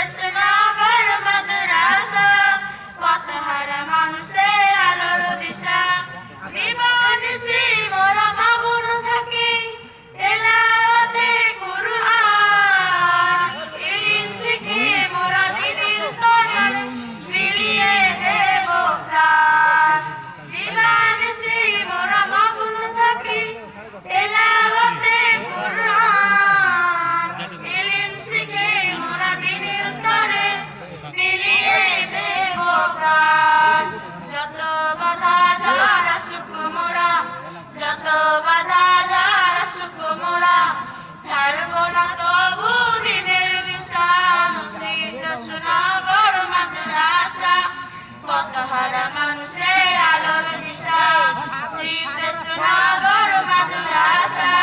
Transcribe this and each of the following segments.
কৃষ্ণনগর মাদ্রাসা পথহারা মানুষের আলোর দিশা দিবানিশি মোরা মাগুন থাকি তেলাওয়াতে কুরআন ইলম শিখে মোরা দ্বীনের তরে মিলিয়ে দেব প্রাণ দিবানিশি মোরা মাগুন থাকি তেলাওয়াতে কুরআন ইলম শিখে মোরা দ্বীনের তরে মিলিয়ে দেব প্রাণ যত বাধা ঝড় আসুক মোরা যত বাধা ঝড় আসুক মোরা ছাড়বো না তবু দিনের মিশন শ্রী কৃষ্ণনগর মাদ্রাসা পথহারা মানুষের আলোর দিশা শ্রী কৃষ্ণনগর মাদ্রাসা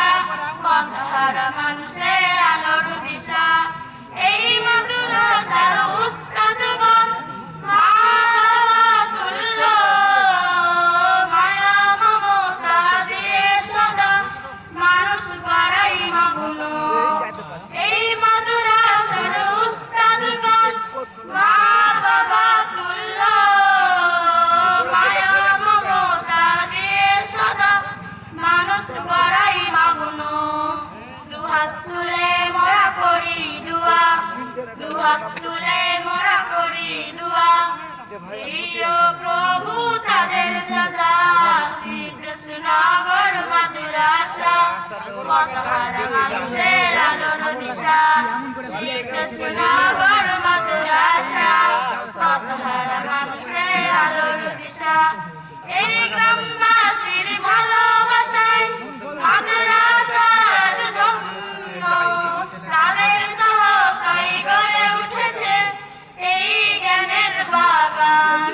পথহারা মানুষের আলোর দিশা এই মাদ্রাসার উস্তাদগণ মায়া মমতা দিয়ে সদা মানুষ গড়াই মাগুনো এই মাদ্রাসার উস্তাদগণ মা বাবা তুল্য মায়া মমতা দিয়ে সদা মানুষ গড়াই মাগুনো দুহাত তুলে মোরা করি দুয়া দুহাত তুলে মোরা করি দুয়া প্রিয় প্রভু তাদের সাজা শ্রী কৃষ্ণনগর মাদ্রাসা পথহারা মানুষের আলোর দিশা শ্রী কৃষ্ণনগর মাদ্রাসা পথহারা মানুষের আলোর দিশা এই গ্রামবাসীর ভালোবাসায় মাদ্রাসা আজ ধন্য তাদের সহায়তায় গড়ে উঠেছে এই জ্ঞানের বাগান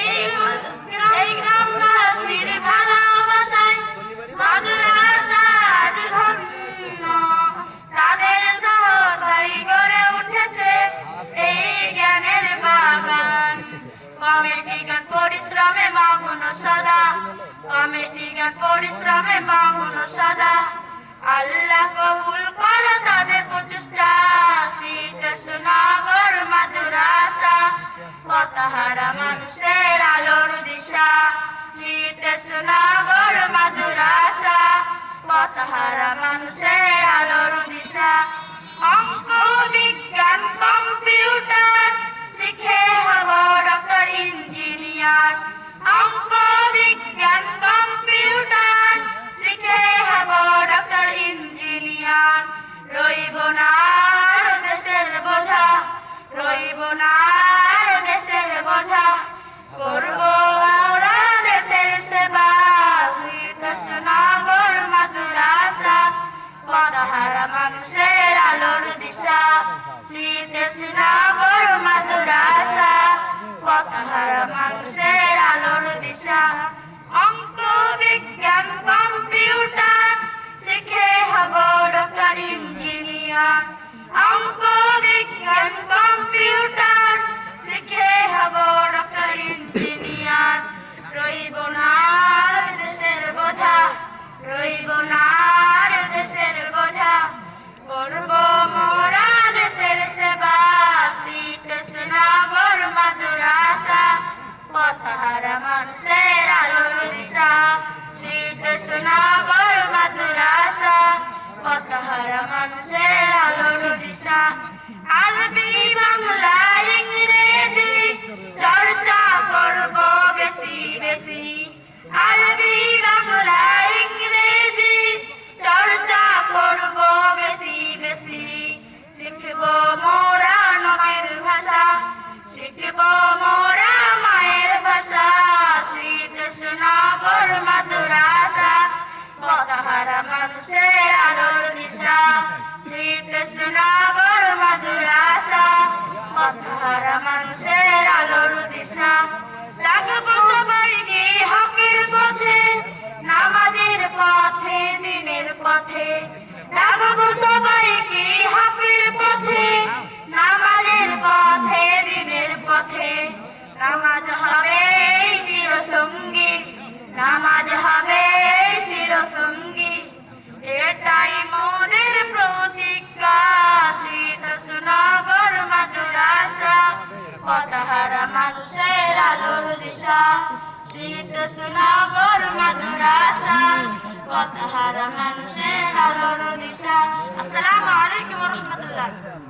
এই গ্রামবাসীর ভালোবাসায় মাদ্রাসা আজ ধন্য তাদের সহায়তায় গড়ে উঠেছে এই জ্ঞানের বাগান কমিটিগণ পরিশ্রমে মাগুন সদা কমিটিগণ পরিশ্রমে মাগুন সদা আল্লাহ কবুল করো তাদের প্রচেষ্টা শ্রী কৃষ্ণনগর মাদ্রাসা পথহারা মানুষের আলোর দিশা শ্রী কৃষ্ণনগর মাদ্রাসা পথহারা মানুষের আলোর দিশা অঙ্ক বিজ্ঞান কম্পিউটার শিখে হব ডক্টর ইঞ্জিনিয়ার অঙ্ক বিজ্ঞান কম্পিউটার শিখে হব ডক্টর ইঞ্জিনিয়ার রইব না আর দেশের বোঝা রইব না আর দেশের বোঝা করব আমরা দেশের সেবা শ্রী কৃষ্ণনগর মাদ্রাসা পথহারা মানুষের আলোর দিশা শ্রী কৃষ্ণনগর মাদ্রাসা পথহারা মানুষের আলোর দিশা অঙ্ক বিজ্ঞান কম্পিউটার শিখে হব ডক্টর ইঞ্জিনিয়ার অঙ্ক বিজ্ঞান কম্পিউটার শিখে হব ডক্টর ইঞ্জিনিয়ার রইব না আর দেশের বোঝা রইব না আর দেশের বোঝা করব মোরা দেশের সেবা শ্রী কৃষ্ণনগর মাদ্রাসা পথহারা মানুষের আলোর দিশা শ্রী কৃষ্ণনগর মাদ্রাসা পথহারা মানুষের আলোর দিশা আরবি বাংলা ইংরেজি চর্চা করব বেশি বেশি আরবি বাংলা ইংরেজি চর্চা করব বেশি বেশি শিখব মোরা নবীর ভাষা শিখব মোরা মায়ের ভাষা শ্রী কৃষ্ণনগর মাদ্রাসা পথহারা মানুষের আলোর দিশা শ্রী কৃষ্ণনগর মাদ্রাসা পথহারা মানুষের আলোর দিশা রাখব সবাইকে হকের পথে নামাজের পথে দিনের পথে রাখব সবাইকে হকের পথে নামাজের পথে দিনের পথে মানুষের আলোর দিশা, শ্রীকৃষ্ণ নগর মাদ্রাসা, পথহারা মানুষের আলোর দিশা। আসসালামু আলাইকুম ওয়া রাহমাতুল্লাহ।